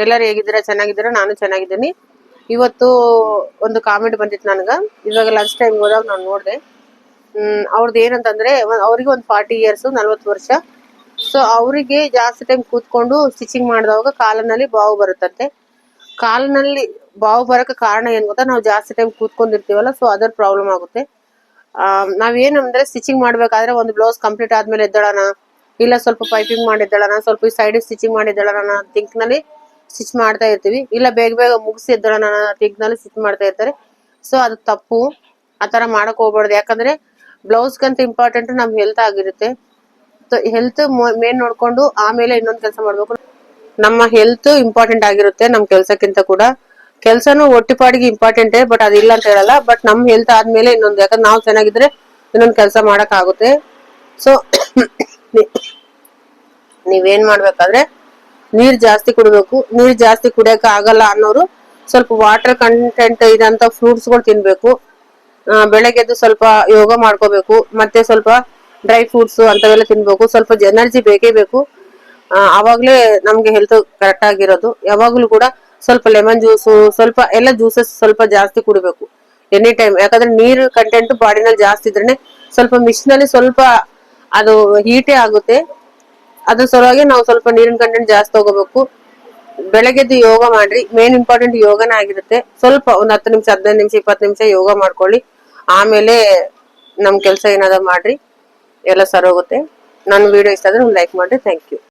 ಎಲ್ಲರೂ ಹೇಗಿದ್ದೀರಾ? ಚೆನ್ನಾಗಿದ್ದೀರಾ? ನಾನು ಚೆನ್ನಾಗಿದ್ದೀನಿ. ಇವತ್ತು ಒಂದು ಕಾಮೆಂಟ್ ಬಂದಿತ್ತು ನನಗೆ. ಇವಾಗ ಲಂಚ್ ಟೈಮ್ ಹೋದಾಗ ನಾನು ನೋಡಿದೆ. ಅವ್ರದ್ದು ಏನಂತಂದ್ರೆ, ಅವ್ರಿಗೆ ಒಂದು 40 ಇಯರ್ಸ್, 40 ವರ್ಷ. ಸೊ ಅವರಿಗೆ ಜಾಸ್ತಿ ಟೈಮ್ ಕೂತ್ಕೊಂಡು ಸ್ಟಿಚಿಂಗ್ ಮಾಡಿದವಾಗ ಕಾಲಿನಲ್ಲಿ ಬಾವು ಬರುತ್ತಂತೆ. ಕಾಲಿನಲ್ಲಿ ಬಾವು ಬರಕ್ಕೆ ಕಾರಣ ಏನ್ ಗೊತ್ತಾ? ನಾವು ಜಾಸ್ತಿ ಟೈಮ್ ಕೂತ್ಕೊಂಡಿರ್ತೀವಲ್ಲ, ಸೊ ಅದರ ಪ್ರಾಬ್ಲಮ್ ಆಗುತ್ತೆ. ನಾವೇನಂದ್ರೆ ಸ್ಟಿಚಿಂಗ್ ಮಾಡ್ಬೇಕಾದ್ರೆ ಒಂದು ಬ್ಲೌಸ್ ಕಂಪ್ಲೀಟ್ ಆದ್ಮೇಲೆ ಎದ್ದಳೋಣ, ಇಲ್ಲ ಸ್ವಲ್ಪ ಪೈಪಿಂಗ್ ಮಾಡಿ ಎದ್ದಳೋಣ, ಸ್ವಲ್ಪ ಸೈಡ್ ಸ್ಟಿಚಿಂಗ್ ಮಾಡಿ ಎದ್ದಳೋಣ ಥಿಂಕ್ ನಲ್ಲಿ ಸ್ಟಿಚ್ ಮಾಡ್ತಾ ಇರ್ತೀವಿ. ಇಲ್ಲ ಬೇಗ ಬೇಗ ಮುಗಿಸಿ ಎದ್ದಳೋಣ ಥಿಂಕ್ ನಲ್ಲಿ ಸ್ಟಿಚ್ ಮಾಡ್ತಾ ಇರ್ತಾರೆ. ಸೊ ಅದು ತಪ್ಪು. ಆತರ ಮಾಡಕ್ ಹೋಗ್ಬಾರ್ದು. ಯಾಕಂದ್ರೆ ಬ್ಲೌಸ್ಗಂತ ಇಂಪಾರ್ಟೆಂಟ್ ನಮ್ ಹೆಲ್ತ್ ಆಗಿರುತ್ತೆ. ಹೆಲ್ತ್ ಮೇನ್ ನೋಡ್ಕೊಂಡು ಆಮೇಲೆ ಇನ್ನೊಂದು ಕೆಲಸ ಮಾಡ್ಬೇಕು. ನಮ್ಮ ಹೆಲ್ತ್ ಇಂಪಾರ್ಟೆಂಟ್ ಆಗಿರುತ್ತೆ ನಮ್ ಕೆಲ್ಸಕ್ಕಿಂತ ಕೂಡ. ಕೆಲ್ಸನೂ ಒಟ್ಟಿಪಾಡಿಗೆ ಇಂಪಾರ್ಟೆಂಟೇ, ಬಟ್ ಅದಿಲ್ಲ ಅಂತ ಹೇಳಲ್ಲ. ಬಟ್ ನಮ್ ಹೆಲ್ತ್ ಆದ್ಮೇಲೆ ಇನ್ನೊಂದು, ಯಾಕಂದ್ರೆ ನಾವು ಚೆನ್ನಾಗಿದ್ರೆ ಇನ್ನೊಂದು ಕೆಲಸ ಮಾಡಕ್ ಆಗುತ್ತೆ. ಸೊ ನೀವೇನ್ ಮಾಡ್ಬೇಕಾದ್ರೆ ನೀರ್ ಜಾಸ್ತಿ ಕುಡಿಬೇಕು. ನೀರ್ ಜಾಸ್ತಿ ಕುಡಿಯಕ್ ಆಗಲ್ಲ ಅನ್ನೋರು ಸ್ವಲ್ಪ ವಾಟರ್ ಕಂಟೆಂಟ್ ಇದಂತ ಫ್ರೂಟ್ಸ್ ಗಳು ತಿನ್ಬೇಕು. ಬೆಳಗ್ಗೆದ್ದು ಸ್ವಲ್ಪ ಯೋಗ ಮಾಡ್ಕೋಬೇಕು. ಮತ್ತೆ ಸ್ವಲ್ಪ ಡ್ರೈ ಫ್ರೂಟ್ಸ್ ಅಂತವೆಲ್ಲ ತಿನ್ಬೇಕು. ಸ್ವಲ್ಪ ಎನರ್ಜಿ ಬೇಕೇ ಬೇಕು. ಅವಾಗ್ಲೇ ನಮ್ಗೆ ಹೆಲ್ತ್ ಕರೆಕ್ಟ್ ಆಗಿರೋದು. ಯಾವಾಗ್ಲೂ ಕೂಡ ಸ್ವಲ್ಪ ಲೆಮನ್ ಜ್ಯೂಸ್, ಸ್ವಲ್ಪ ಎಲ್ಲ ಜ್ಯೂಸಸ್ ಸ್ವಲ್ಪ ಜಾಸ್ತಿ ಕುಡಿಬೇಕು ಎನಿ ಟೈಮ್. ಯಾಕಂದ್ರೆ ನೀರು ಕಂಟೆಂಟ್ ಬಾಡಿನಲ್ಲಿ ಜಾಸ್ತಿ ಇದ್ರೆ ಸ್ವಲ್ಪ ಮಿಕ್ಸ್ನಲ್ಲಿ ಸ್ವಲ್ಪ ಅದು ಹೀಟೇ ಆಗುತ್ತೆ. ಅದ್ರ ಸಲುವಾಗಿ ನಾವು ಸ್ವಲ್ಪ ನೀರಿನ ಕಂಟೆಂಟ್ ಜಾಸ್ತಿ ತಗೋಬೇಕು. ಬೆಳಗ್ಗೆದ್ದು ಯೋಗ ಮಾಡ್ರಿ. ಮೇನ್ ಇಂಪಾರ್ಟೆಂಟ್ ಯೋಗನ ಆಗಿರುತ್ತೆ. ಸ್ವಲ್ಪ ಒಂದ್ 10 ನಿಮಿಷ, 15 ನಿಮಿಷ, 20 ನಿಮಿಷ ಯೋಗ ಮಾಡ್ಕೊಳ್ಳಿ. ಆಮೇಲೆ ನಮ್ ಕೆಲ್ಸ ಏನಾದ್ರು ಮಾಡ್ರಿ, ಎಲ್ಲ ಸರಿ ಹೋಗುತ್ತೆ. ನನ್ನ ವಿಡಿಯೋ ಇಷ್ಟ ಆದ್ರೆ ಒಂದು ಲೈಕ್ ಮಾಡ್ರಿ. Thank you.